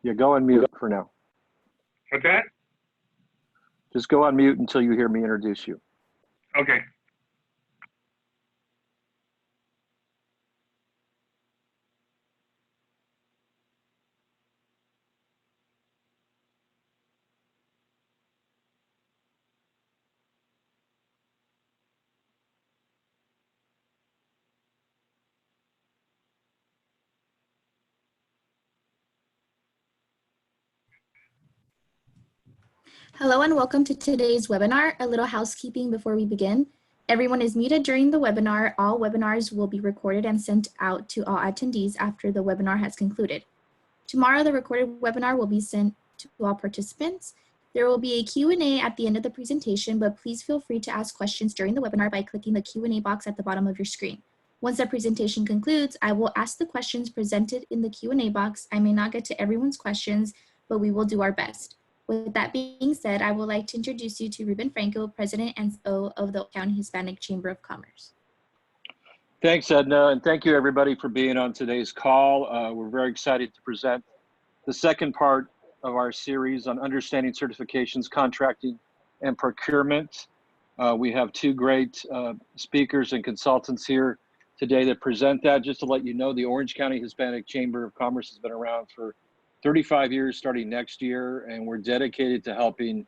Yeah, go on mute for now. What's that? Just go on mute until you hear me introduce you. Okay. Hello and welcome to today's webinar. A little housekeeping before we begin. Everyone is muted during the webinar. All webinars will be recorded and sent out to all attendees after the webinar has concluded. Tomorrow, the recorded webinar will be sent to all participants. There will be a Q&A at the end of the presentation, but please feel free to ask questions during the webinar by clicking the Q&A box at the bottom of your screen. Once the presentation concludes, I will ask the questions presented in the Q&A box. I may not get to everyone's questions, but we will do our best. With that being said, I would like to introduce you to Ruben Franco, President and CEO of the County Hispanic Chamber of Commerce. Thanks, Edna, and thank you everybody for being on today's call. We're very excited to present the second part of our series on understanding certifications, contracting, and procurement. We have two great speakers and consultants here today that present that. Just to let you know, the Orange County Hispanic Chamber of Commerce has been around for 35 years starting next year, and we're dedicated to helping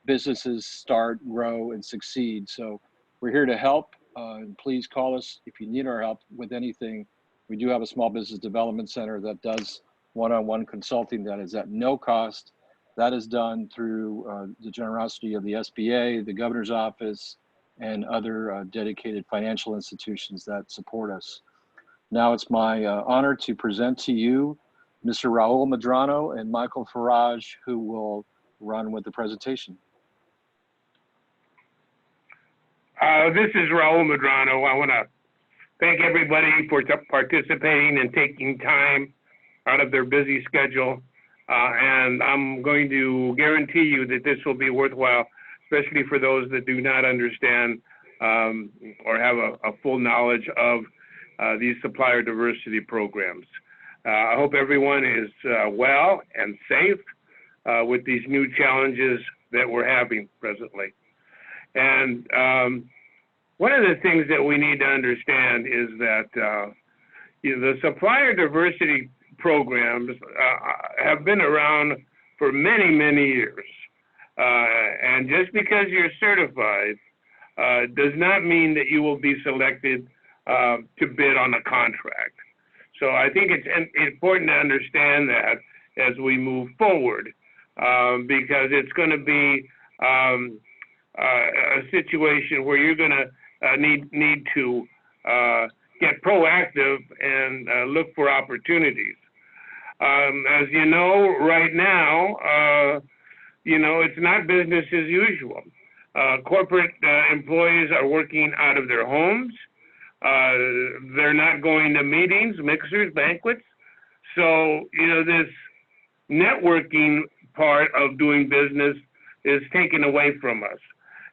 businesses start, grow, and succeed. So we're here to help, and please call us if you need our help with anything. We do have a small business development center that does one-on-one consulting that is at no cost. That is done through the generosity of the SBA, the governor's office, and other dedicated financial institutions that support us. Now it's my honor to present to you Mr. Raul Medrano and Michael Faraj, who will run with the presentation. This is Raul Medrano. I want to thank everybody for participating and taking time out of their busy schedule. And I'm going to guarantee you that this will be worthwhile, especially for those that do not understand or have a full knowledge of these supplier diversity programs. I hope everyone is well and safe with these new challenges that we're having presently. And one of the things that we need to understand is that the supplier diversity programs have been around for many, many years. And just because you're certified does not mean that you will be selected to bid on a contract. So I think it's important to understand that as we move forward, because it's going to be a situation where you're going to need to get proactive and look for opportunities. As you know, right now, it's not business as usual. Corporate employees are working out of their homes. They're not going to meetings, mixers, banquets. So, this networking part of doing business is taken away from us.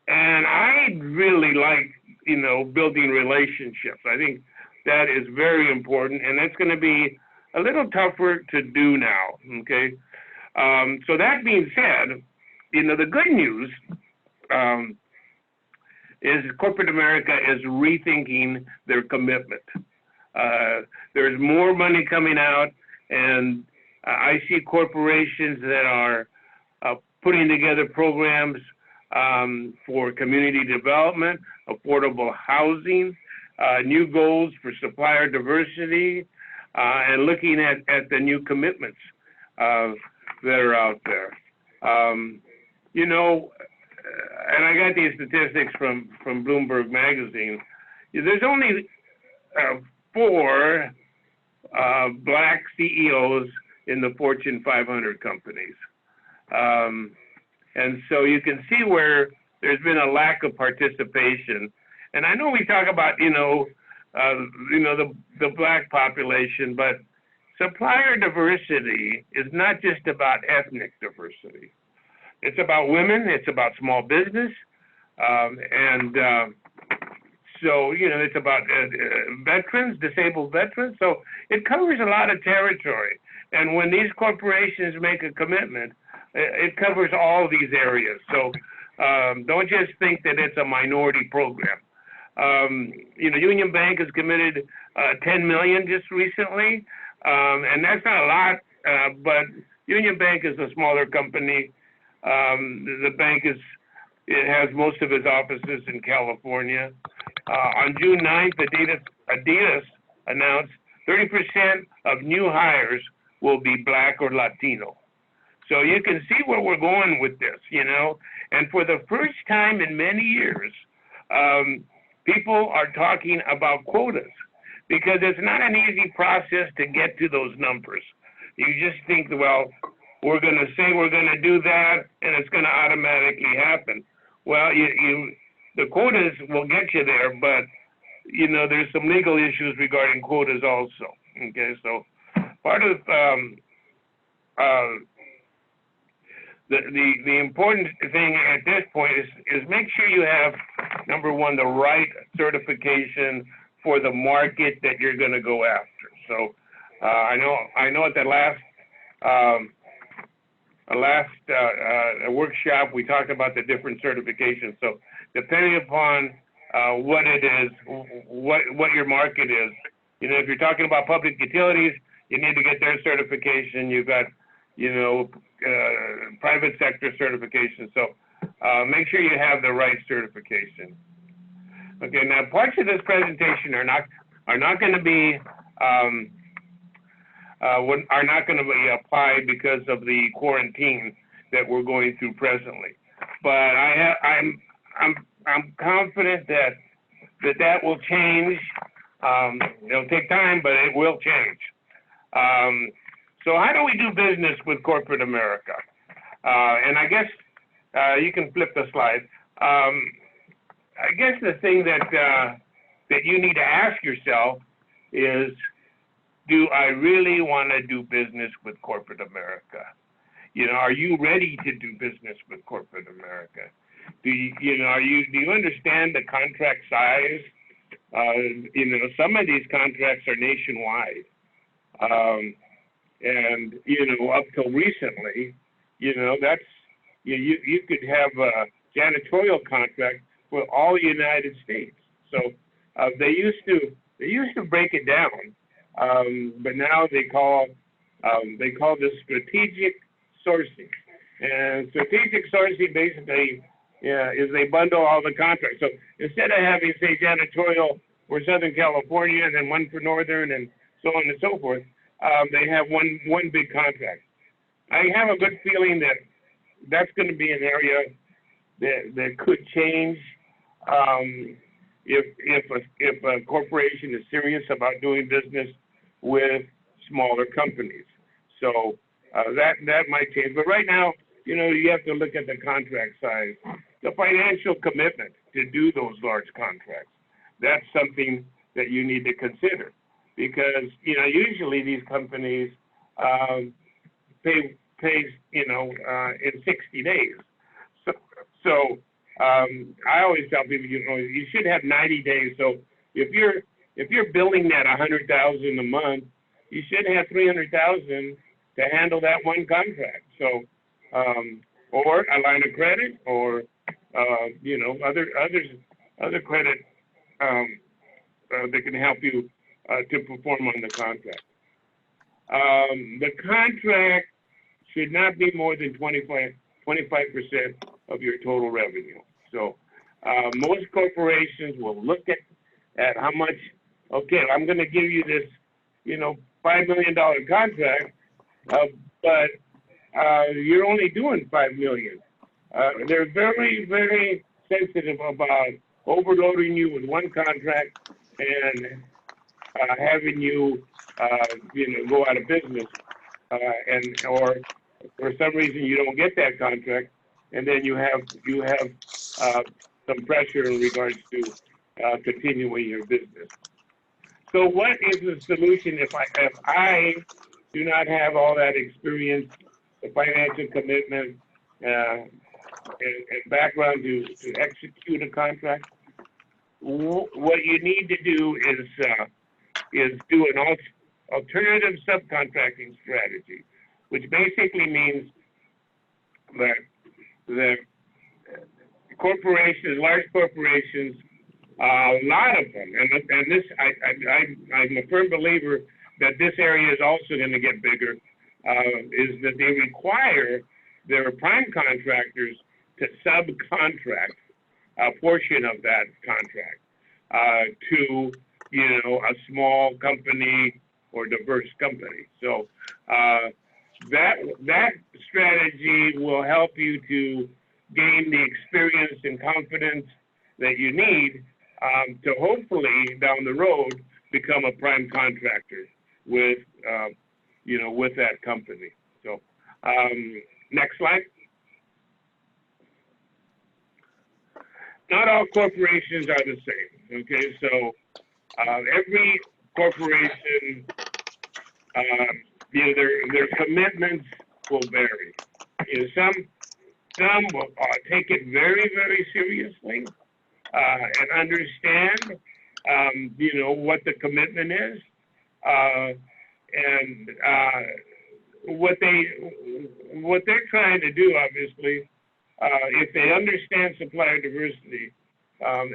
And I really like, building relationships. I think that is very important, and that's going to be a little tougher to do now, okay? So that being said, the good news is corporate America is rethinking their commitment. There's more money coming out, and I see corporations that are putting together programs for community development, affordable housing, new goals for supplier diversity, and looking at the new commitments that are out there. And I got these statistics from Bloomberg magazine. There's only 4 Black CEOs in the Fortune 500 companies. And so you can see where there's been a lack of participation. And I know we talk about, the Black population, but supplier diversity is not just about ethnic diversity. It's about women, it's about small business, so, it's about veterans, disabled veterans. So it covers a lot of territory. And when these corporations make a commitment, it covers all these areas. So don't just think that it's a minority program. Union Bank has committed 10 million just recently, and that's not a lot, but Union Bank is a smaller company. The bank it has most of its offices in California. On June 9th, Adidas announced 30% of new hires will be Black or Latino. So you can see where we're going with this, and for the first time in many years, people are talking about quotas, because it's not an easy process to get to those numbers. You just think, well, we're going to say we're going to do that, and it's going to automatically happen. Well, the quotas will get you there, but there's some legal issues regarding quotas also. Okay, so part of the important thing at this point is make sure you have, number one, the right certification for the market that you're going to go after. So I know at the last workshop we talked about the different certifications. So depending upon what it is, what your market is, if you're talking about public utilities, you need to get their certification. You've got private sector certification. So make sure you have the right certification. Okay, now parts of this presentation are not going to be applied because of the quarantine that we're going through presently. But I'm confident that will change. It'll take time, but it will change. So how do we do business with corporate America? And I guess you can flip the slide. I guess the thing that you need to ask yourself is, do I really want to do business with corporate America? Are you ready to do business with corporate America? Do you understand the contract size? Some of these contracts are nationwide. And up till recently, that's you could have a janitorial contract for all the United States. So they used to break it down, but now they call this strategic sourcing. And strategic sourcing basically is they bundle all the contracts. So instead of having, say, janitorial for Southern California and then one for Northern and so on and so forth, they have one big contract. I have a good feeling that that's going to be an area that could change if a corporation is serious about doing business with smaller companies. So that might change. But right now, you have to look at the contract size, the financial commitment to do those large contracts. That's something that you need to consider, because usually these companies pay in 60 days. So I always tell people, you should have 90 days. So if you're billing that $100,000 a month, you should have $300,000 to handle that one contract. So or a line of credit, or other credit that can help you to perform on the contract. The contract should not be more than 25% of your total revenue. So most corporations will look at how much, okay, I'm going to give you this, $5 million contract, but you're only doing $5 million. They're very, very sensitive about overloading you with one contract and having you, go out of business, or for some reason you don't get that contract, and then you have some pressure in regards to continuing your business. So what is the solution if I do not have all that experience, the financial commitment, and background to execute a contract? What you need to do is do alternative subcontracting strategy, which basically means that the corporations, large corporations, a lot of them, and this, I'm a firm believer that this area is also going to get bigger, is that they require their prime contractors to subcontract a portion of that contract to, a small company or diverse company. So that strategy will help you to gain the experience and confidence that you need to hopefully down the road become a prime contractor with with that company. So next slide. Not all corporations are the same. Okay, so every corporation, their commitments will vary. Some will take it very, very seriously and understand, what the commitment is, and what they're trying to do, obviously, if they understand supplier diversity,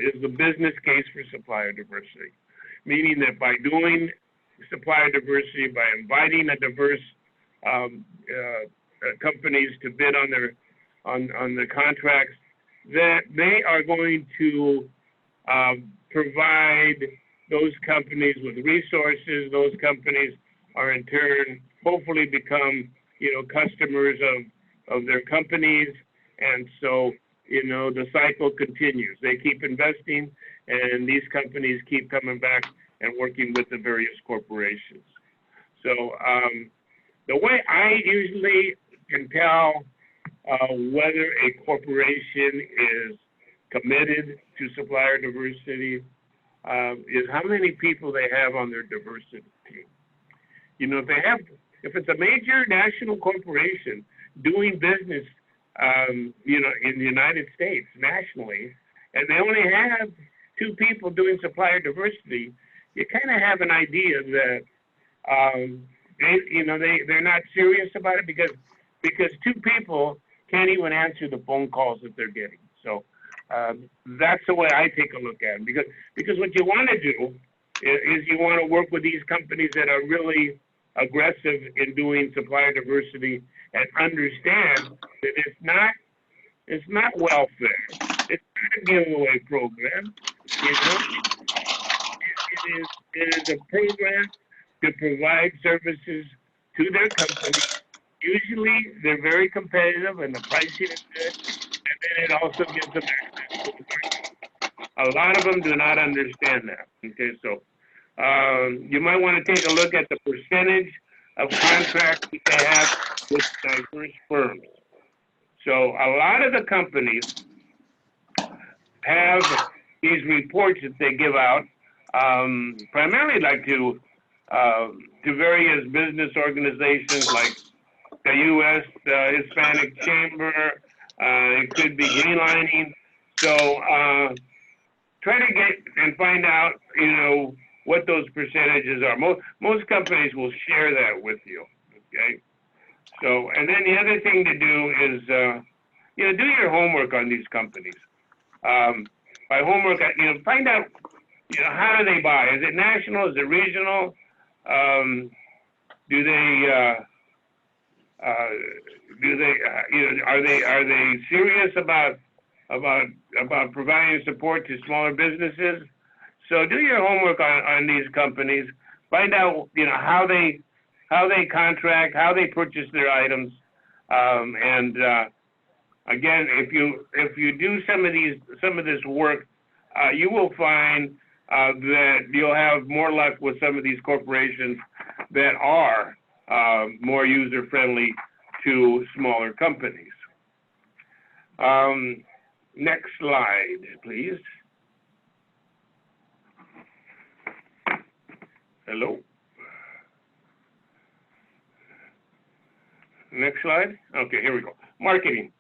is the business case for supplier diversity, meaning that by doing supplier diversity, by inviting a diverse companies to bid on the contracts, that they are going to provide those companies with resources. Those companies are in turn hopefully become customers of their companies, and so the cycle continues. They keep investing, and these companies keep coming back and working with the various corporations. So the way I usually can tell whether a corporation is committed to supplier diversity is how many people they have on their diversity team. If it's a major national corporation doing business, in the United States nationally, and they only have 2 people doing supplier diversity, you kind of have an idea that they're not serious about it because 2 people can't even answer the phone calls that they're getting. So that's the way I take a look at it. Because what you want to do is you want to work with these companies that are really aggressive in doing supplier diversity and understand that it's not welfare. It's not a giveaway program. It is a program to provide services to their company. Usually they're very competitive and the pricing is good, and then it also gives them access to the market. A lot of them do not understand that. Okay, so you might want to take a look at the percentage of contracts that they have with diverse firms. So a lot of the companies have these reports that they give out, primarily like to various business organizations like the U.S. Hispanic Chamber. It could be Greenlining. So try to get and find out, what those percentages are. Most companies will share that with you. Okay. So, and then the other thing to do is, do your homework on these companies. By homework, find out, how do they buy? Is it national? Is it regional? Are they serious about providing support to smaller businesses? So do your homework on these companies. Find out, how they contract, how they purchase their items, and again, if you do some of this work, you will find that you'll have more luck with some of these corporations that are more user friendly to smaller companies. Next slide, please. Hello. Next slide. Okay, here we go. Marketing.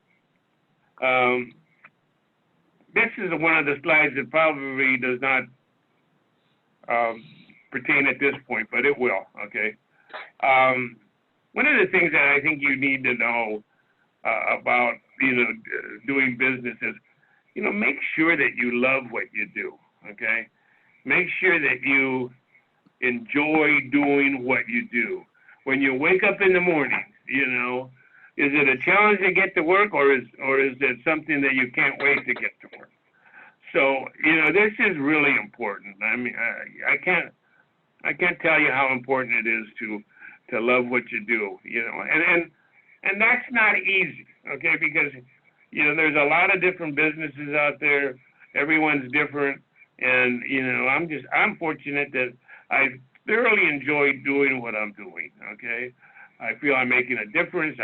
This is one of the slides that probably does not pertain at this point, but it will, okay? One of the things that I think you need to know about, doing business is, make sure that you love what you do, okay? Make sure that you enjoy doing what you do. When you wake up in the morning, is it a challenge to get to work, or is it something that you can't wait to get to work? So, this is really important. I mean, I can't tell you how important it is to love what you do, and that's not easy, okay? Because, there's a lot of different businesses out there. Everyone's different. And, I'm fortunate that I thoroughly enjoy doing what I'm doing, okay? I feel I'm making a difference.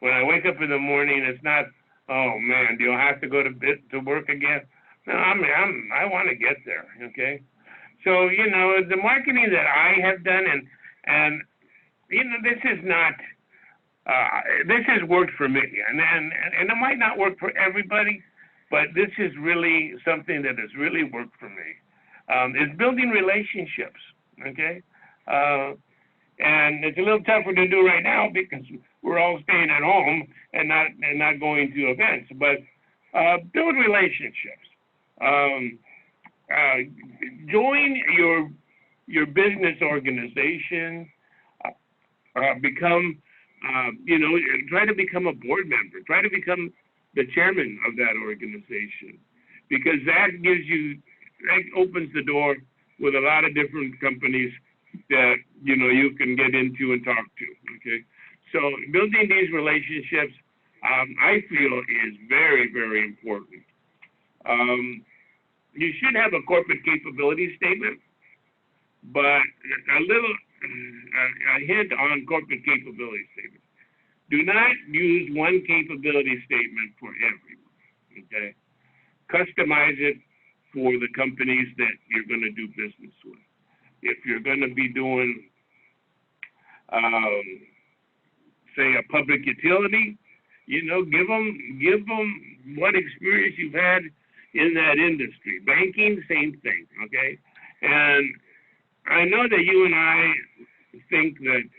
When I wake up in the morning, it's not, oh man, do I have to go to work again? No, I want to get there, okay? So, the marketing that I have done, and this is not, this has worked for me, and it might not work for everybody, but this is really something that has really worked for me. Is building relationships, okay? And it's a little tougher to do right now because we're all staying at home and not going to events. But build relationships. Join your business organization. Become, try to become a board member. Try to become the chairman of that organization, because that opens the door with a lot of different companies that you can get into and talk to. Okay, so building these relationships, I feel, is very, very important. You should have a corporate capability statement, but a hint on corporate capability statement: do not use one capability statement for everyone. Okay, customize it for the companies that you're going to do business with. If you're going to be doing, say, a public utility, give them what experience you've had in that industry. Banking, same thing, okay? And I know that you and I think that,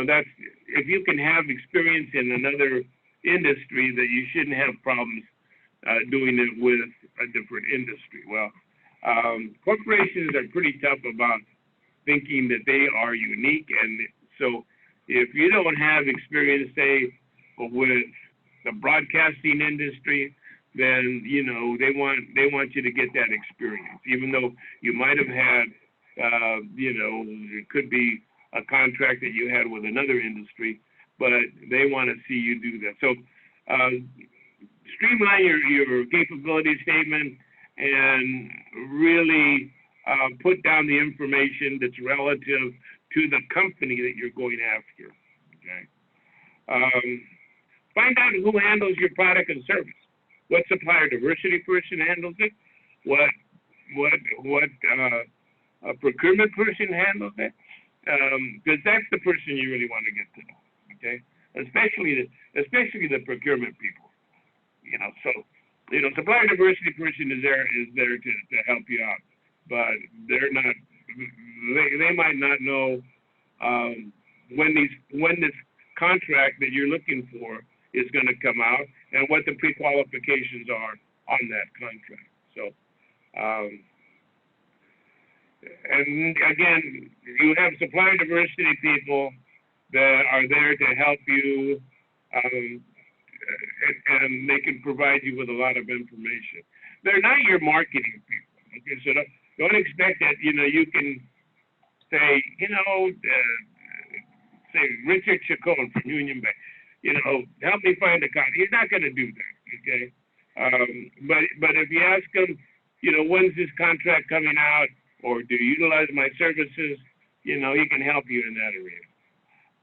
that's, if you can have experience in another industry, that you shouldn't have problems doing it with a different industry. Well, corporations are pretty tough about thinking that they are unique, and so if you don't have experience, say, with the broadcasting industry, then they want you to get that experience, even though you might have had, it could be a contract that you had with another industry, but they want to see you do that. So streamline your capability statement and really put down the information that's relative to the company that you're going after. Okay. Find out who handles your product and service. What supplier diversity person handles it? What a procurement person handles it? Because that's the person you really want to get to know. Okay, especially the procurement people. So supplier diversity person is there to help you out, but they're not. They might not know when this contract that you're looking for is going to come out and what the pre-qualifications are on that contract. So, and again, you have supplier diversity people that are there to help you, and they can provide you with a lot of information. They're not your marketing people. Okay, so don't expect that you can say say Richard Chacon from Union Bank, help me find a contract. He's not going to do that. Okay, but if you ask him, when's this contract coming out, or do you utilize my services, he can help you in that area.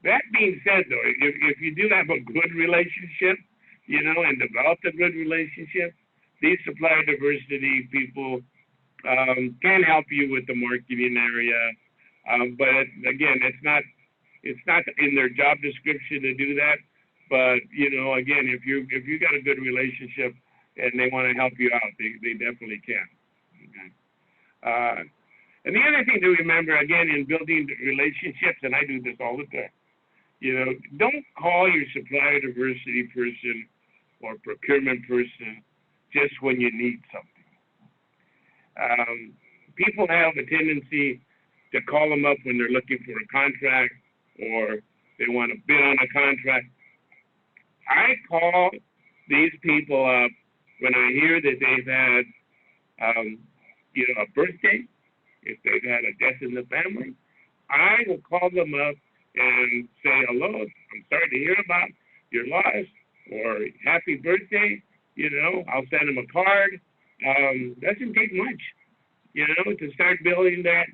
That being said, though, if you do have a good relationship, and develop a good relationship, these supplier diversity people can help you with the marketing area. But again, it's not in their job description to do that. But again, if you got a good relationship and they want to help you out, they definitely can. Okay. And the other thing to remember, again, in building relationships, and I do this all the time, you know, don't call your supplier diversity person or procurement person just when you need something. People have a tendency to call them up when they're looking for a contract or they want to bid on a contract. I call these people up when I hear that they've had, you know, a birthday, if they've had a death in the family. I will call them up and say, hello, I'm sorry to hear about your loss, or happy birthday. You know, I'll send them a card. Doesn't take much, you know, to start building that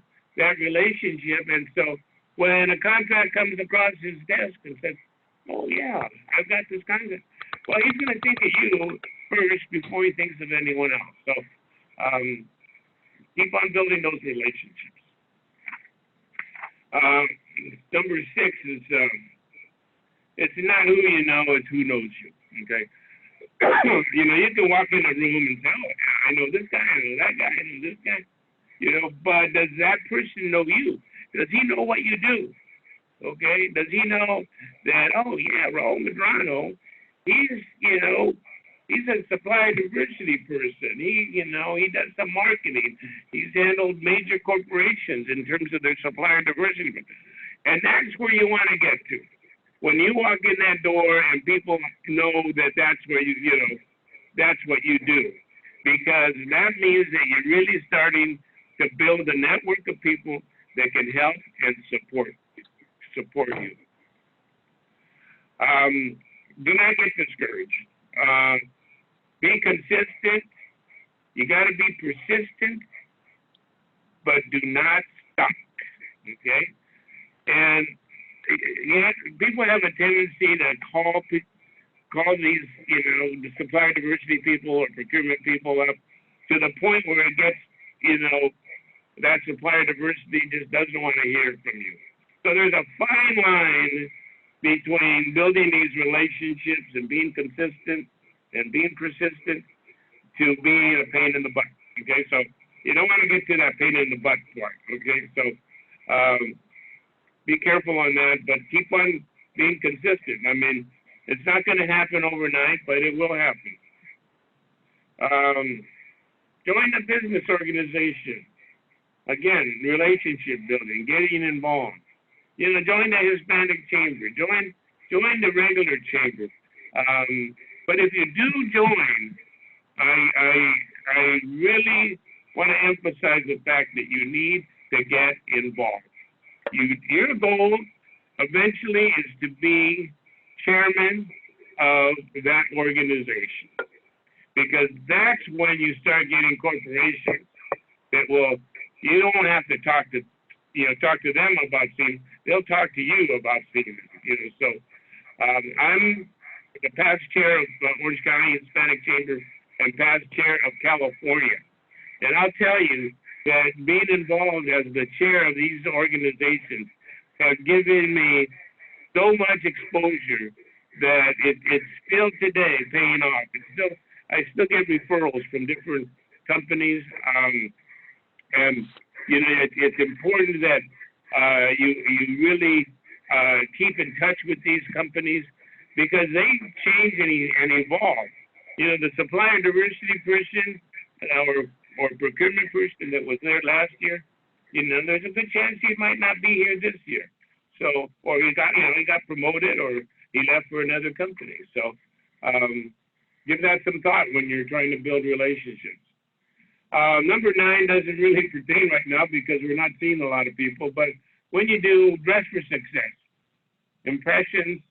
relationship. And so when a contract comes across his desk and says, oh yeah, I've got this contract, well, he's going to think of you first before he thinks of anyone else. So keep on building those relationships. Number 6 is it's not who you know, it's who knows you. Okay. You know, you can walk in a room and say, oh, I know this guy, I know that guy, I know this guy. You know, but does that person know you? Does he know what you do? Okay. Does he know that, oh yeah, Raul Medrano, he's, you know, he's a supplier diversity person. He, you know, he does some marketing. He's handled major corporations in terms of their supplier diversity. And that's where you want to get to. When you walk in that door and people know that that's where you know, that's what you do. Because that means that you're really starting to build a network of people that can help and support you. Do not get discouraged. Be consistent. You got to be persistent, but do not stop. Okay? And yeah, people have a tendency to call these, you know, the supplier diversity people or procurement people up to the point where it gets, you know, that supplier diversity just doesn't want to hear from you. So there's a fine line between building these relationships and being consistent and being persistent to being a pain in the butt. Okay, so you don't want to get to that pain in the butt part. Okay, so be careful on that, but keep on being consistent. I mean, it's not going to happen overnight, but it will happen. Join a business organization. Again, relationship building, getting involved. You know, join the Hispanic Chamber. Join the regular chamber. But if you do join, I really want to emphasize the fact that you need to get involved. Your goal eventually is to be chairman of that organization, because that's when you start getting corporations that will. You don't have to talk to them about seeing. They'll talk to you about seeing. You know, so I'm the past chair of Orange County Hispanic Chamber and past chair of California, and I'll tell you that being involved as the chair of these organizations has given me so much exposure that it's still today paying off. I still get referrals from different companies, and you know it's important that you really keep in touch with these companies, because they change and evolve. You know, the supplier diversity person or procurement person that was there last year, you know, there's a good chance he might not be here this year. So, or he got promoted, or he left for another company. So, give that some thought when you're trying to build relationships. Number 9 doesn't really pertain right now because we're not seeing a lot of people, but when you do, dress for success. Impressions,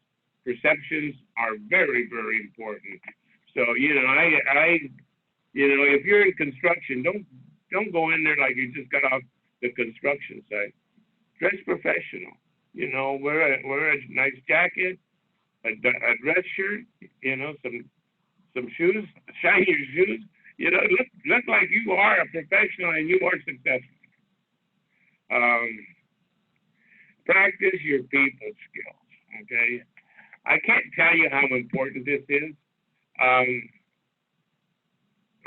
perceptions are very, very important. So, you know, you know, if you're in construction, don't go in there like you just got off the construction site. Dress professional. You know, wear a nice jacket, a dress shirt. You know, some shoes, shiny shoes. You know, look like you are a professional and you are successful. Practice your people skills. Okay, I can't tell you how important this is.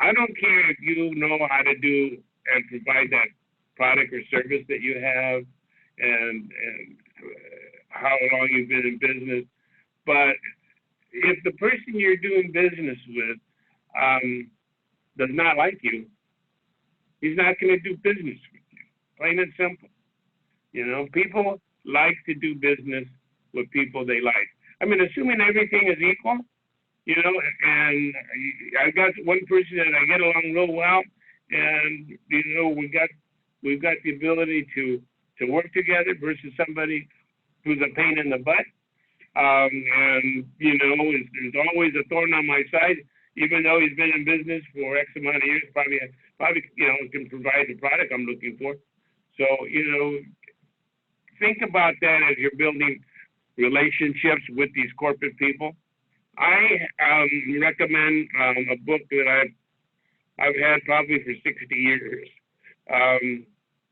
I don't care if you know how to do and provide that product or service that you have, and how long you've been in business. But if the person you're doing business with does not like you, he's not going to do business with you. Plain and simple. You know, people like to do business with people they like. I mean, assuming everything is equal, you know, and I got one person that I get along real well, and you know, we've got the ability to work together versus somebody who's a pain in the butt. And you know, there's always a thorn on my side, even though he's been in business for X amount of years, probably you know, can provide the product I'm looking for. So, you know, think about that as you're building relationships with these corporate people. I recommend a book that I've had probably for 60 years.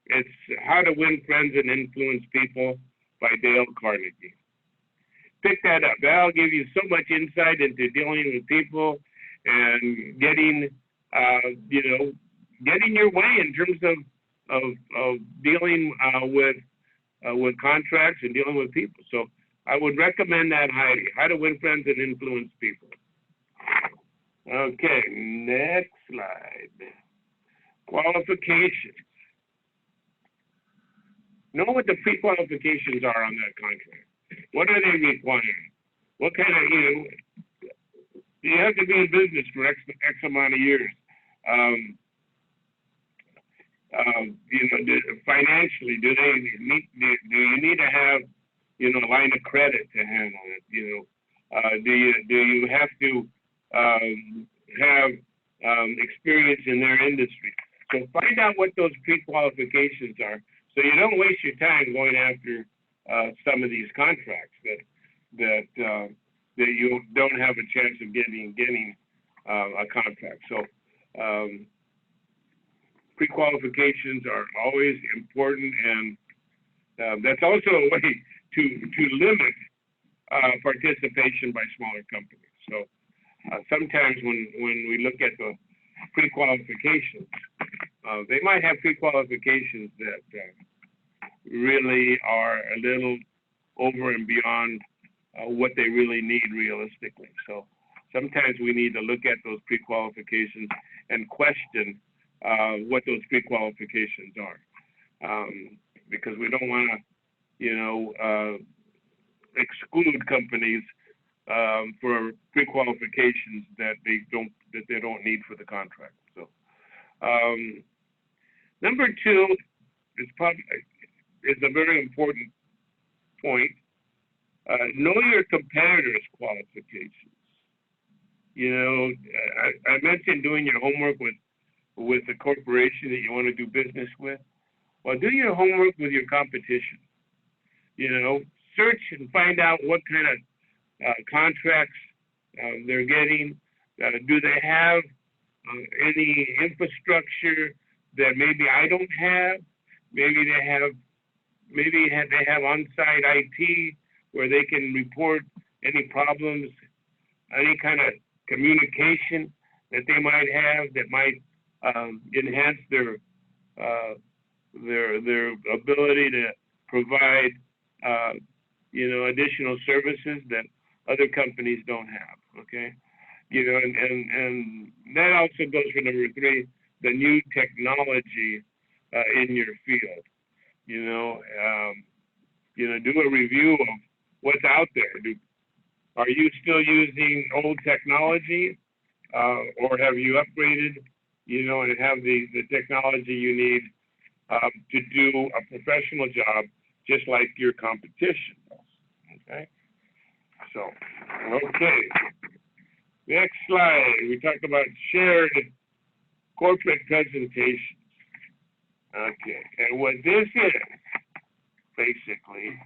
It's How to Win Friends and Influence People by Dale Carnegie. Pick that up. That'll give you so much insight into dealing with people and getting, you know, getting your way in terms of dealing with contracts and dealing with people. So I would recommend that highly. How to Win Friends and Influence People. Okay, next slide. Qualifications. Know what the pre-qualifications are on that contract. What are they requiring? What kind of, you know, you have to be in business for X amount of years. You know, financially, do you need to have, you know, a line of credit to handle it? You know, do you have to have experience in their industry? So find out what those pre-qualifications are, so you don't waste your time going after some of these contracts that you don't have a chance of getting a contract. So pre-qualifications are always important, and that's also a way to limit participation by smaller companies. So sometimes when we look at the pre-qualifications, they might have pre-qualifications that really are a little over and beyond what they really need realistically. So sometimes we need to look at those pre-qualifications and question what those pre-qualifications are, because we don't want to, you know, exclude companies for pre-qualifications that they don't need for the contract. So number two is a very important point. Know your competitors' qualifications. You know, I mentioned doing your homework with the corporation that you want to do business with. Well, do your homework with your competition. You know, search and find out what kind of contracts they're getting. Do they have any infrastructure that maybe I don't have? Maybe they have on-site IT where they can report any problems, any kind of communication that they might have that might enhance their ability to provide you know, additional services that other companies don't have. Okay, you know, and that also goes for number three, the new technology in your field. You know, do a review of what's out there. Are you still using old technology, or have you upgraded, you know, and have the technology you need to do a professional job, just like your competition does? Okay. So, okay. Next slide. We talked about shared corporate presentations. Okay. And what this is, basically,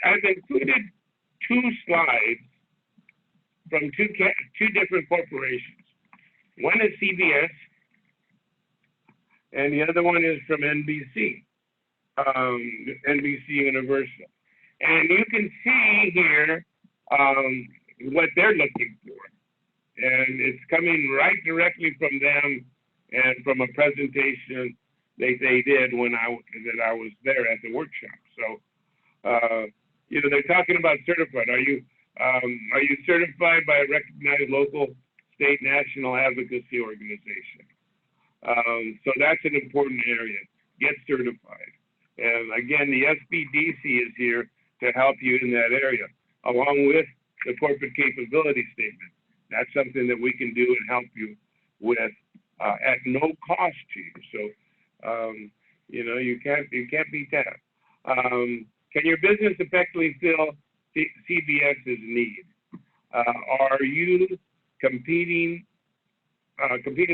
I've included two slides from two different corporations. One is CBS, and the other one is from NBC, NBC Universal. And you can see here what they're looking for. And it's coming right directly from them. and from a presentation they did when I was there at the workshop. So, they're talking about certified. Are you certified by a recognized local, state, national advocacy organization? So that's an important area. Get certified. And again, the SBDC is here to help you in that area, along with the corporate capability statement. That's something that we can do and help you with at no cost to you. So, you can't beat that. Can your business effectively fill CBS's need? Are you competing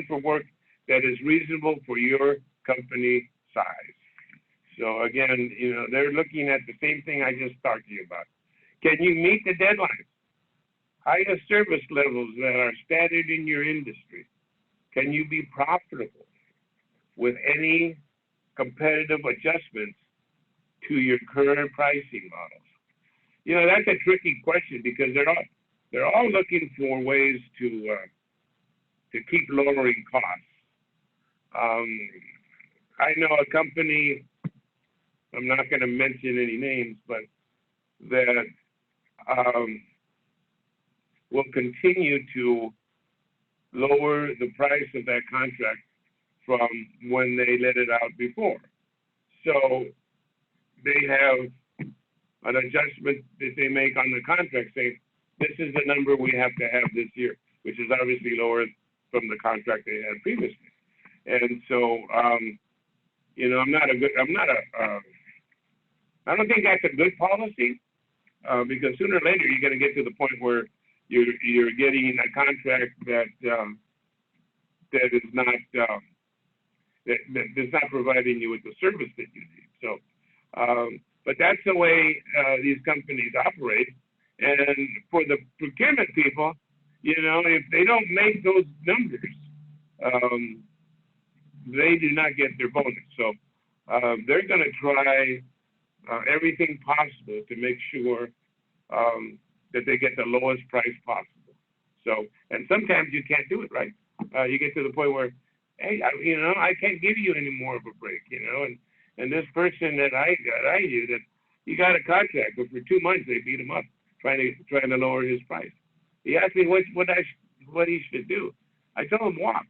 for work that is reasonable for your company size? So again, they're looking at the same thing I just talked to you about. Can you meet the deadlines? Highest service levels that are standard in your industry. Can you be profitable with any competitive adjustments to your current pricing models? That's a tricky question because they're all looking for ways to keep lowering costs. I know a company, I'm not going to mention any names, but that will continue to lower the price of that contract from when they let it out before. So they have an adjustment that they make on the contract saying, this is the number we have to have this year, which is obviously lower from the contract they had previously. And so, I don't think that's a good policy because sooner or later you're going to get to the point where you're getting a contract that is not that's not providing you with the service that you need. So, but that's the way these companies operate. And for the procurement people, if they don't make those numbers, they do not get their bonus. So they're going to try everything possible to make sure that they get the lowest price possible. So, and sometimes you can't do it, right? You get to the point where, hey, I can't give you any more of a break, and this person that I knew that he got a contract, but for 2 months they beat him up trying to lower his price. He asked me what he should do. I told him walk.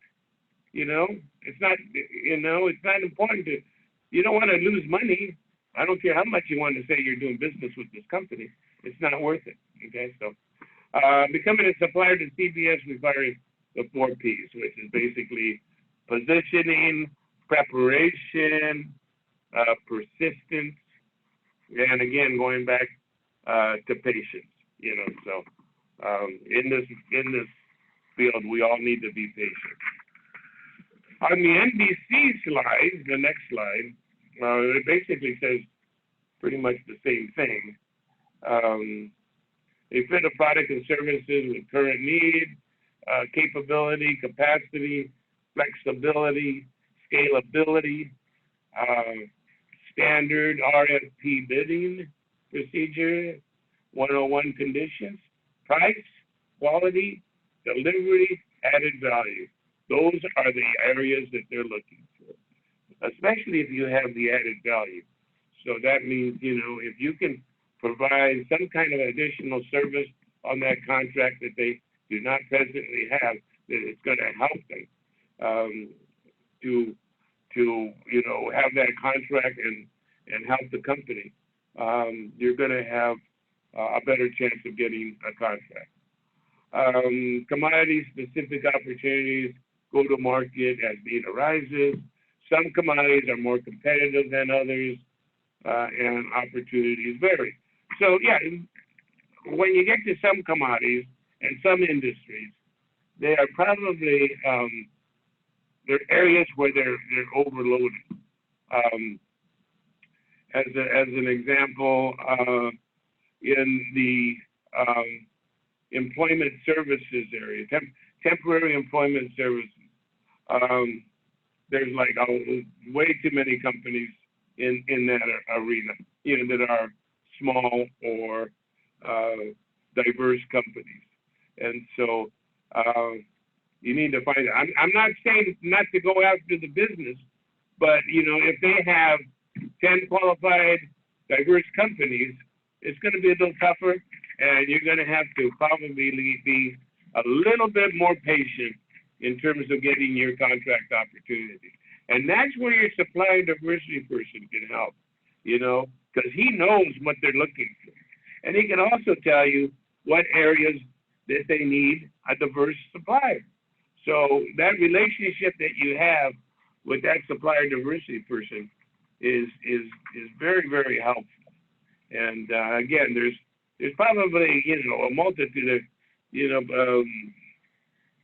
It's not important to. You don't want to lose money. I don't care how much you want to say you're doing business with this company. It's not worth it. Okay, so becoming a supplier to CBS requires the 4 Ps, which is basically positioning, preparation, persistence, and again going back to patience. So in this field, we all need to be patient. On the NBC slide, the next slide, it basically says pretty much the same thing. They fit a product and services with current need, capability, capacity, flexibility, scalability, standard RFP bidding procedure, 101 conditions, price, quality, delivery, added value. Those are the areas that they're looking for, especially if you have the added value. So that means, if you can provide some kind of additional service on that contract that they do not presently have, that it's going to help them to have that contract and help the company. You're going to have a better chance of getting a contract. Commodity-specific opportunities go to market as need arises. Some commodities are more competitive than others, and opportunities vary. So yeah, when you get to some commodities and some industries, they are probably there are areas where they're overloaded. As an example, in the employment services area, temporary employment services, there's like way too many companies in that arena, that are small or diverse companies. And so You need to find. I'm not saying not to go after the business, but if they have 10 qualified, diverse companies, it's going to be a little tougher, and you're going to have to probably be a little bit more patient in terms of getting your contract opportunity. And that's where your supplier diversity person can help, because he knows what they're looking for. And he can also tell you what areas that they need a diverse supplier. So that relationship that you have with that supplier diversity person is very, very helpful. And again, there's probably a multitude of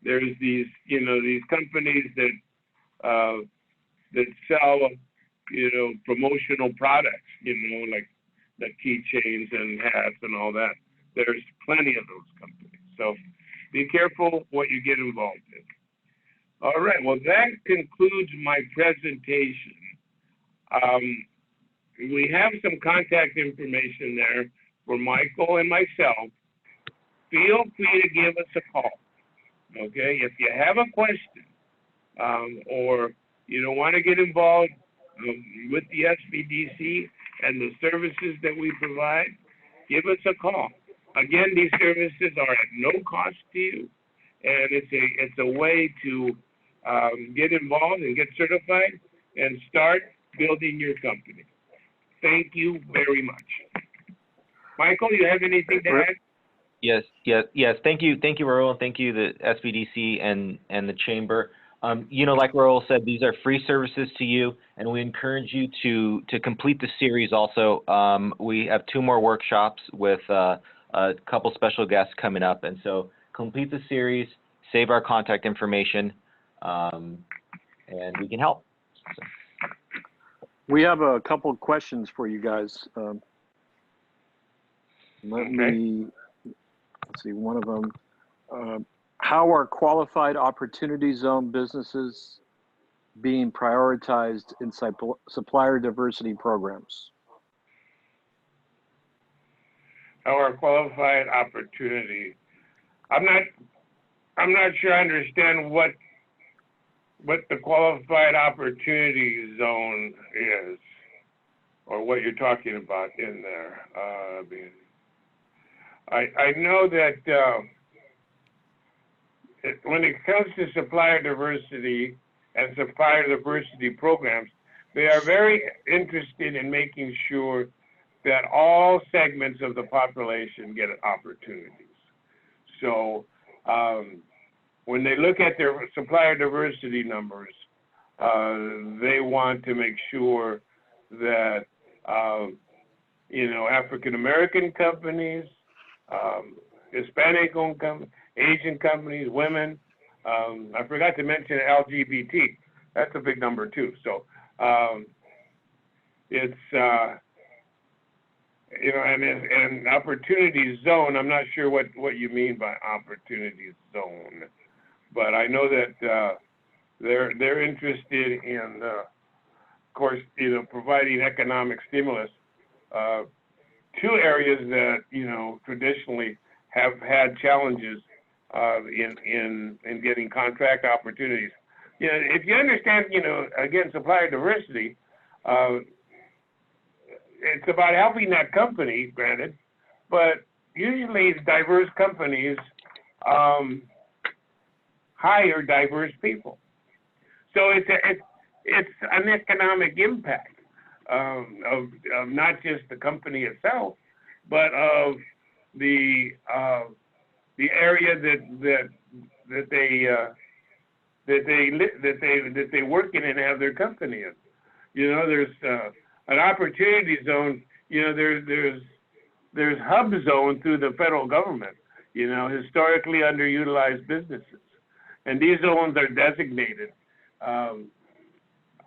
there's these these companies that sell promotional products, like keychains and hats and all that. There's plenty of those companies. So be careful what you get involved in. All right, well, that concludes my presentation. We have some contact information there for Michael and myself. Feel free to give us a call, okay? If you have a question or you don't want to get involved with the SBDC and the services that we provide, give us a call. Again, these services are at no cost to you, and it's a way to get involved and get certified and start building your company. Thank you very much. Michael, you have anything to add? Yes. Thank you, Raul, and thank you, the SBDC and the Chamber. Like Raul said, these are free services to you, and we encourage you to complete the series also. We have 2 more workshops with a couple special guests coming up, and so complete the series, save our contact information, and we can help. So. We have a couple of questions for you guys. Let's see, one of them. How are qualified opportunity zone businesses being prioritized in supplier diversity programs? Our qualified opportunity. I'm not sure I understand what the qualified opportunity zone is, or what you're talking about in there. I know that when it comes to supplier diversity and supplier diversity programs, they are very interested in making sure that all segments of the population get opportunities. So when they look at their supplier diversity numbers, they want to make sure that African American companies, Hispanic-owned companies, Asian companies, women. I forgot to mention LGBT. That's a big number too. So it's and opportunity zone. I'm not sure what you mean by opportunity zone, but I know that they're interested in, of course, providing economic stimulus. 2 areas that traditionally have had challenges in getting contract opportunities. If you understand, again, supplier diversity, it's about helping that company, granted, but usually diverse companies hire diverse people. So it's an economic impact of not just the company itself, but of the area that they work in and have their company in. There's an opportunity zone. There's hub zone through the federal government. Historically underutilized businesses, and these zones are designated.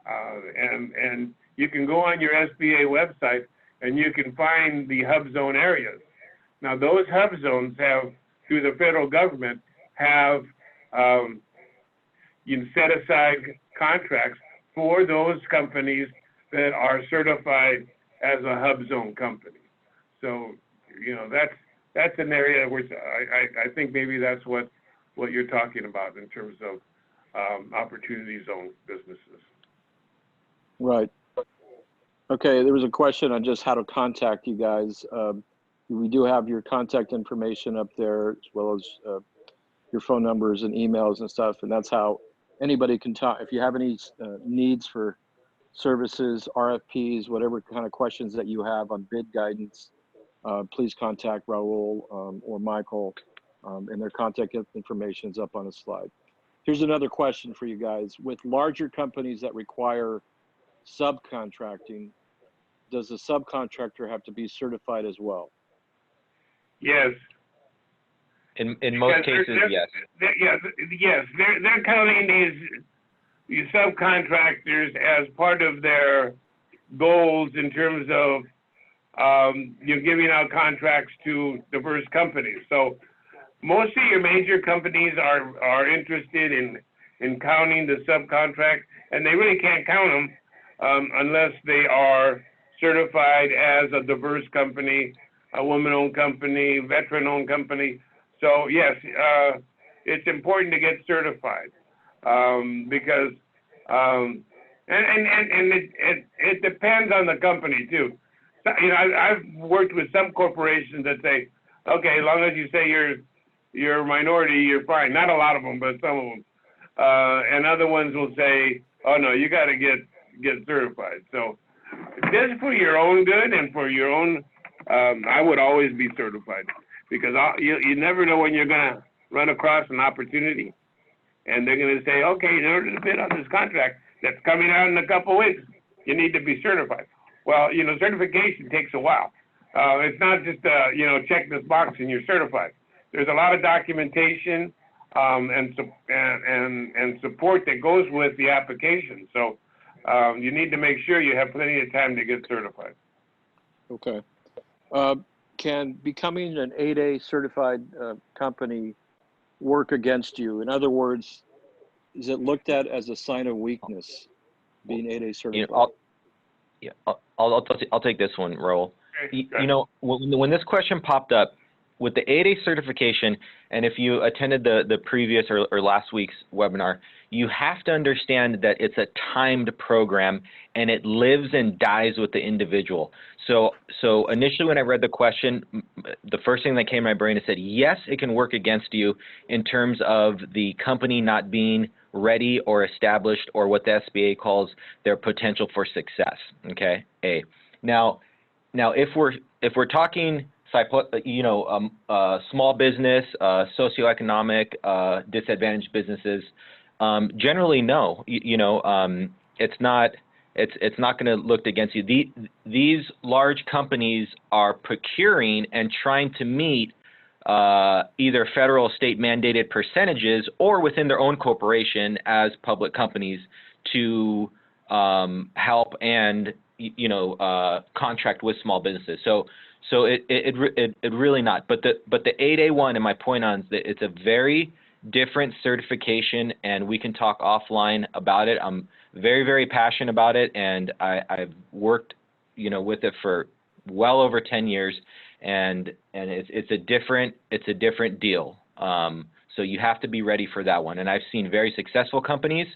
And you can go on your SBA website and you can find the hub zone areas. Now those hub zones have, through the federal government, have set aside contracts for those companies that are certified as a hub zone company. So that's an area which I think maybe that's what what you're talking about in terms of opportunity zone businesses. Right. Okay, there was a question on just how to contact you guys. We do have your contact information up there, as well as your phone numbers and emails and stuff, and that's how anybody can talk. If you have any needs for services, RFPs, whatever kind of questions that you have on bid guidance, please contact Raul or Michael, and their contact information is up on the slide. Here's another question for you guys. With larger companies that require subcontracting, does the subcontractor have to be certified as well? Yes. In most cases, yes. Yes, they're counting these subcontractors as part of their goals in terms of you're giving out contracts to diverse companies. So most of your major companies are interested in counting the subcontract, and they really can't count them unless they are certified as a diverse company, a woman-owned company, veteran-owned company. So yes, it's important to get certified because it depends on the company too. So, you know, I've worked with some corporations that say, okay, as long as you say you're a minority, you're fine. Not a lot of them, but some of them. And other ones will say, oh no, you got to get certified. So just for your own good and for your own, I would always be certified, because you never know when you're going to run across an opportunity and they're going to say, okay, in order to bid on this contract that's coming out in a couple of weeks, you need to be certified. Well, you know, certification takes a while. It's not just, you know, check this box and you're certified. There's a lot of documentation and support that goes with the application. So you need to make sure you have plenty of time to get certified. Okay. Can becoming an 8A certified company work against you? In other words, is it looked at as a sign of weakness, being 8A certified? You know, I'll take this one, Raul. Okay. You know, when this question popped up with the 8A certification, and if you attended the previous or last week's webinar, you have to understand that it's a timed program and it lives and dies with the individual. So initially when I read the question, the first thing that came to my brain is said, yes, it can work against you in terms of the company not being ready or established, or what the SBA calls their potential for success. Okay, A. Now if we're talking, you know, small business, socioeconomic, disadvantaged businesses, generally no. You know, it's not going to look against you. These large companies are procuring and trying to meet either federal or state mandated percentages, or within their own corporation as public companies, to help and, you know, contract with small businesses. So it really not. But the 8A1, and my point on is that it's a very different certification, and we can talk offline about it. I'm very, very passionate about it, and I've worked, you know, with it for well over 10 years, and it's a different deal. So you have to be ready for that one. And I've seen very successful companies,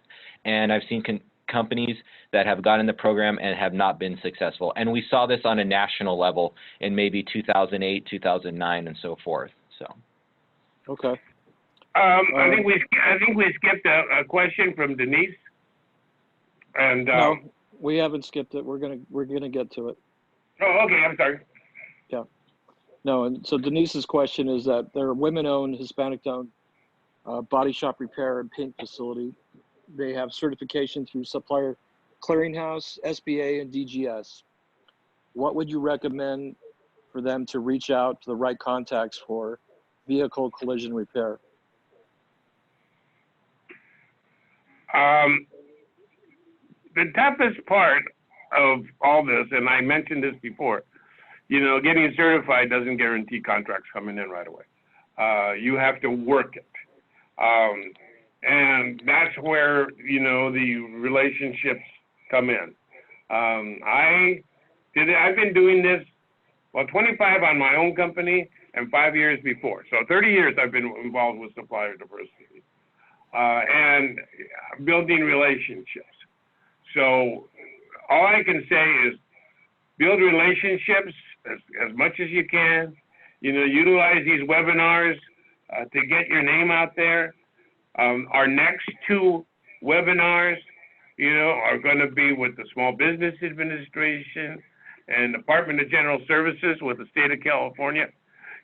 and I've seen companies that have gotten the program and have not been successful. And we saw this on a national level in maybe 2008, 2009, and so forth. So. Okay. I think we skipped a question from Denise. And no, we haven't skipped it. We're gonna get to it. Oh, okay. I'm sorry. Yeah. No, and so Denise's question is that they're a women-owned, Hispanic-owned body shop repair and paint facility. They have certification through Supplier Clearinghouse, SBA, and DGS. What would you recommend for them to reach out to the right contacts for vehicle collision repair? The toughest part of all this, and I mentioned this before, you know, getting certified doesn't guarantee contracts coming in right away. You have to work it. And that's where, you know, the relationships come in. I've been doing this Well, 25 on my own company and 5 years before. So 30 years I've been involved with supplier diversity and building relationships. So all I can say is build relationships as much as you can. You know, utilize these webinars to get your name out there. Our next 2 webinars, you know, are going to be with the Small Business Administration and Department of General Services with the state of California.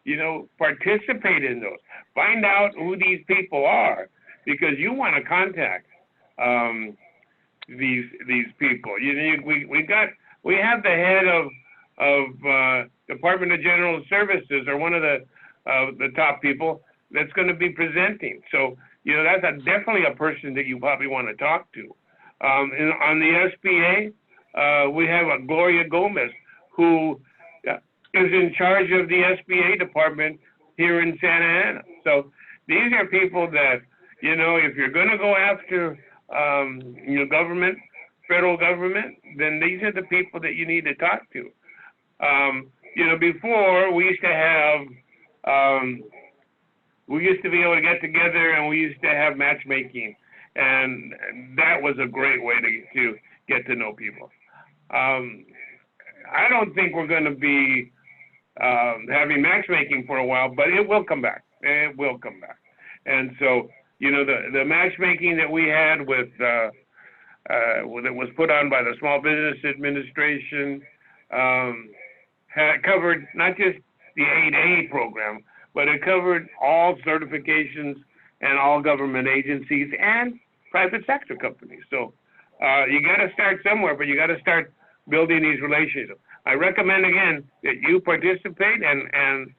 You know, participate in those. Find out who these people are, because you want to contact these people. You know, we have the head of Department of General Services, or one of the top people that's going to be presenting. So, you know, that's definitely a person that you probably want to talk to. On the SBA, we have a Gloria Gomez, who is in charge of the SBA department here in Santa Ana. So these are people that, you know, if you're going to go after, you know, government, federal government, then these are the people that you need to talk to. You know, before we used to have, we used to be able to get together and we used to have matchmaking, and that was a great way to get to know people. I don't think we're going to be having matchmaking for a while, but it will come back. It will come back. And so, you know, the matchmaking that we had with that was put on by the Small Business Administration had covered not just the 8A program, but it covered all certifications and all government agencies and private sector companies. So you got to start somewhere, but you got to start building these relationships. I recommend again that you participate and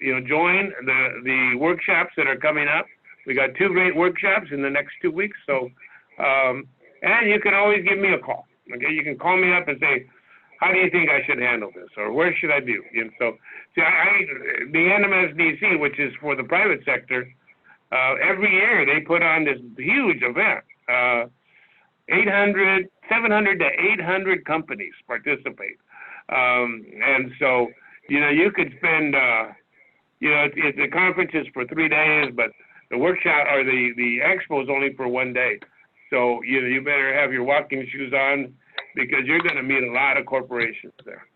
you know, join the workshops that are coming up. We got 2 great workshops in the next 2 weeks. So and you can always give me a call. Okay, you can call me up and say, how do you think I should handle this, or where should I do? And so, see, the NMSDC, which is for the private sector, every year they put on this huge event. 700 to 800 companies participate. And so, you know, you could spend, you know, the conference is for 3 days, but the workshop or the expo is only for 1 day. So, you know, you better have your walking shoes on, because you're going to meet a lot of corporations there.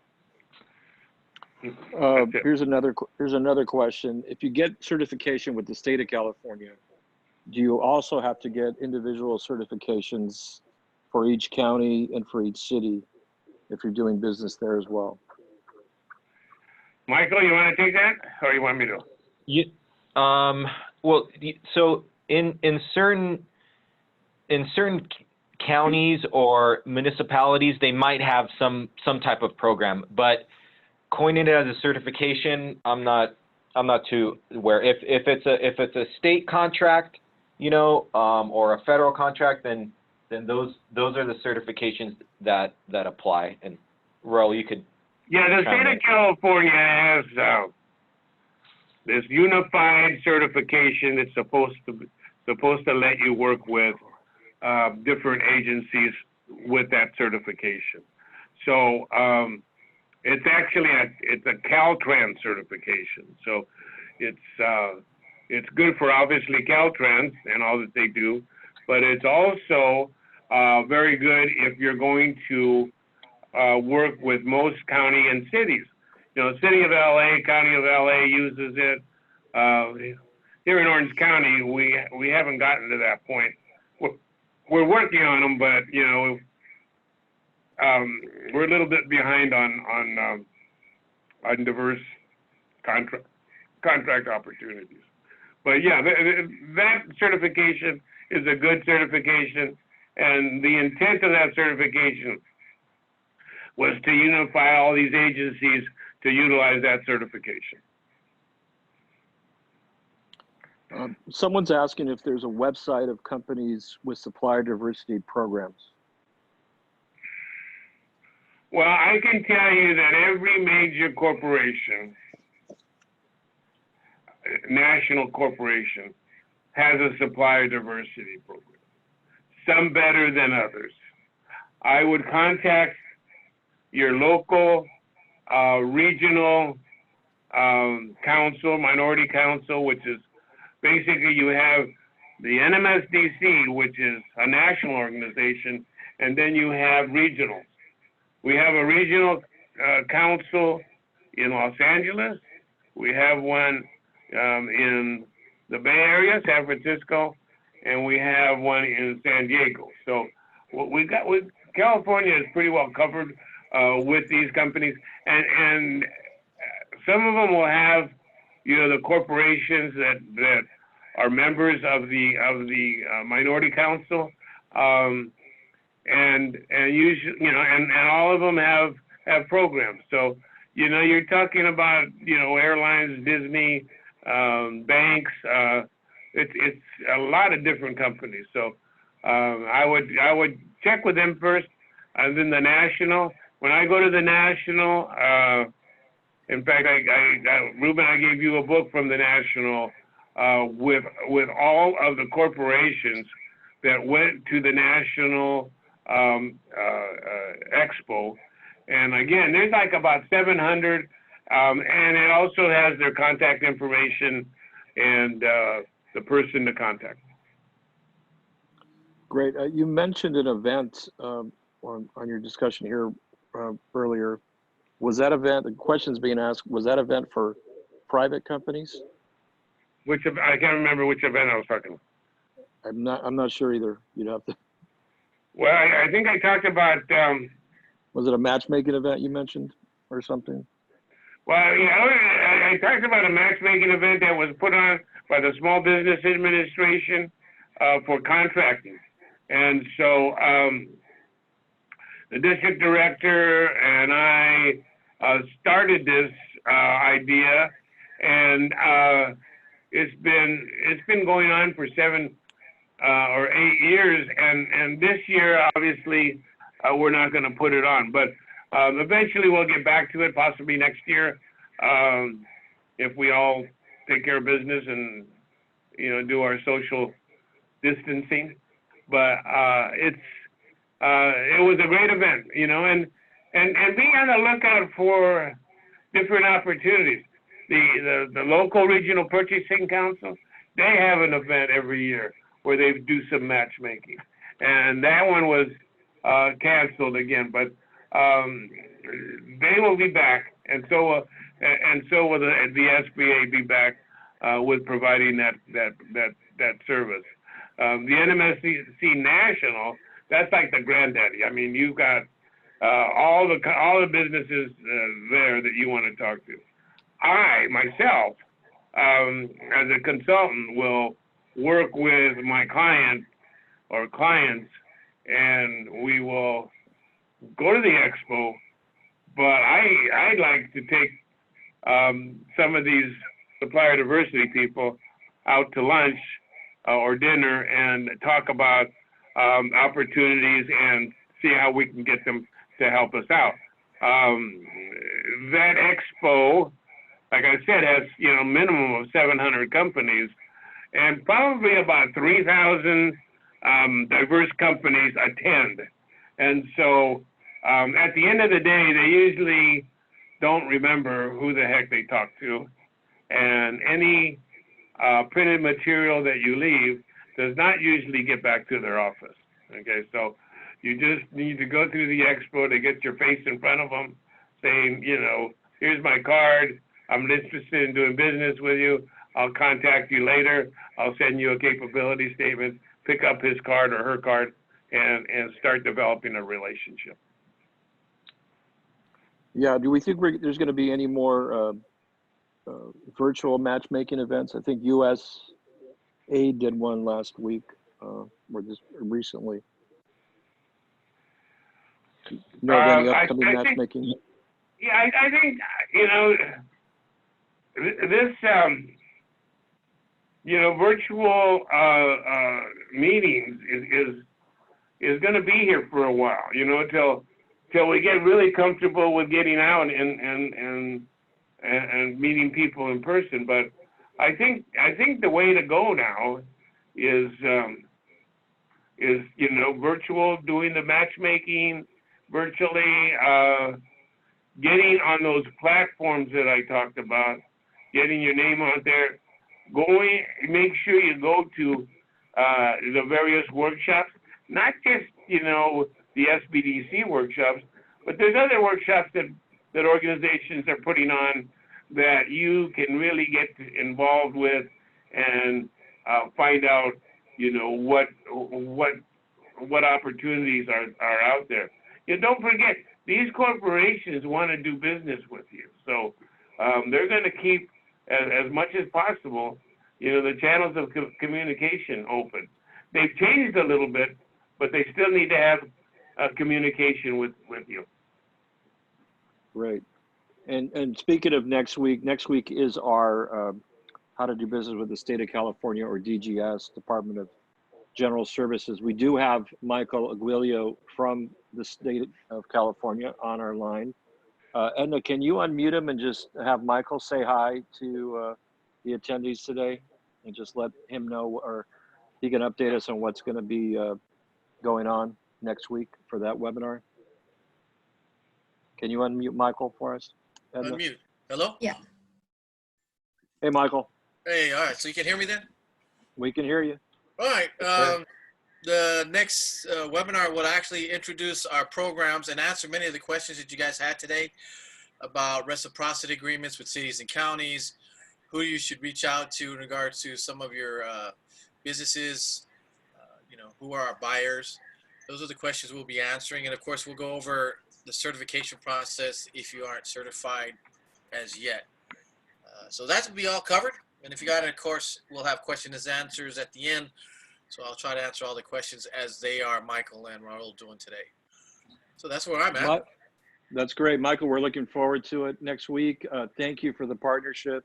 Here's another question. If you get certification with the state of California, do you also have to get individual certifications for each county and for each city if you're doing business there as well? Michael, you want to take that, or you want me to? Yeah. Well, so in certain counties or municipalities, they might have some type of program, but coining it as a certification, I'm not too aware. If it's a state contract, you know, or a federal contract, then those are the certifications that apply. And Raul, you could. Yeah, the state of California has this unified certification. It's supposed to let you work with different agencies with that certification. So it's actually it's a Caltrans certification. So it's good for obviously Caltrans and all that they do, but it's also very good if you're going to work with most county and cities. You know, City of LA, County of LA uses it. Here in Orange County, we haven't gotten to that point. We're working on them, but you know, we're a little bit behind on diverse contract opportunities. But yeah, that certification is a good certification, and the intent of that certification was to unify all these agencies to utilize that certification. Someone's asking if there's a website of companies with supplier diversity programs. Well, I can tell you that every major corporation, national corporation, has a supplier diversity program, some better than others. I would contact your local regional council, minority council, which is basically you have the NMSDC, which is a national organization, and then you have regionals. We have a regional council in Los Angeles. We have one in the Bay Area, San Francisco, and we have one in San Diego. So what we got with California is pretty well covered with these companies, and some of them will have, you know, the corporations that are members of the minority council, and usually, you know, and all of them have programs. So, you know, you're talking about, you know, airlines, Disney, banks. It's a lot of different companies. So I would check with them first, and then the national. When I go to the national, in fact, Ruben, I gave you a book from the national with all of the corporations that went to the national expo. And again, there's like about 700, and it also has their contact information and the person to contact. Great. You mentioned an event on your discussion here earlier. Was that event, the question's being asked, was that event for private companies? I can't remember which event I was talking about. I'm not sure either. You'd have to. Well, I think I talked about. Was it a matchmaking event you mentioned or something? Well, yeah, I talked about a matchmaking event that was put on by the Small Business Administration for contracting. And so the district director and I started this idea, and it's been going on for 7 or 8 years, and this year obviously we're not going to put it on, but eventually we'll get back to it, possibly next year, if we all take care of business and, you know, do our social distancing. But it was a great event, you know, and being on the lookout for different opportunities. The local regional purchasing council, they have an event every year where they do some matchmaking, and that one was canceled again, but they will be back, and so will the SBA be back with providing that service. The NMSC National, that's like the granddaddy. I mean, you've got all the businesses there that you want to talk to. I myself, as a consultant, will work with my client or clients, and we will go to the expo. But I'd like to take some of these supplier diversity people out to lunch or dinner and talk about opportunities and see how we can get them to help us out. That expo, like I said, has, you know, minimum of 700 companies, and probably about 3,000 diverse companies attend. And so at the end of the day, they usually don't remember who the heck they talked to, and any printed material that you leave does not usually get back to their office. Okay, so you just need to go through the expo to get your face in front of them, saying, you know, here's my card. I'm interested in doing business with you. I'll contact you later. I'll send you a capability statement. Pick up his card or her card and start developing a relationship. Yeah, do we think there's going to be any more virtual matchmaking events? I think USA did one last week or just recently. You know of any upcoming matchmaking? Yeah, I think, you know, this, you know, virtual meetings is going to be here for a while, you know, till we get really comfortable with getting out and meeting people in person. But I think the way to go now is you know, virtual, doing the matchmaking virtually, getting on those platforms that I talked about, getting your name out there, make sure you go to the various workshops, not just, the SBDC workshops, but there's other workshops that organizations are putting on that you can really get involved with and find out, what opportunities are out there. Don't forget, these corporations want to do business with you. So they're going to keep, as much as possible, the channels of communication open. They've changed a little bit, but they still need to have communication with you. Great. And speaking of next week is our How to Do Business with the State of California, or DGS, Department of General Services. We do have Michael Aguilio from the state of California on our line. Edna, can you unmute him and just have Michael say hi to the attendees today, and just let him know, or he can update us on what's going to be going on next week for that webinar? Can you unmute Michael for us, Edna? Unmute. Hello? Yeah. Hey, Michael. Hey, all right. So you can hear me then? We can hear you. All right. Sure. The next webinar will actually introduce our programs and answer many of the questions that you guys had today about reciprocity agreements with cities and counties, who you should reach out to in regards to some of your businesses, who are our buyers. Those are the questions we'll be answering. And of course, we'll go over the certification process if you aren't certified as yet. So that will be all covered. And if you got it, of course, we'll have questions and answers at the end. So I'll try to answer all the questions as they are, Michael and Raul doing today. So that's where I'm at. That's great, Michael. We're looking forward to it next week. Thank you for the partnership.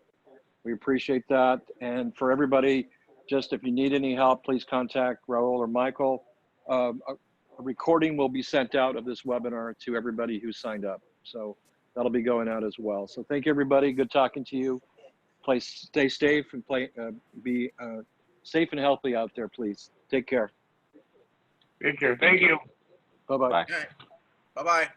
We appreciate that. And for everybody, just if you need any help, please contact Raul or Michael. A recording will be sent out of this webinar to everybody who signed up. So that'll be going out as well. So thank you, everybody. Good talking to you. Stay safe and be safe and healthy out there, please. Take care. Take care. Thank you. Bye-bye. Bye. All right. Bye-bye.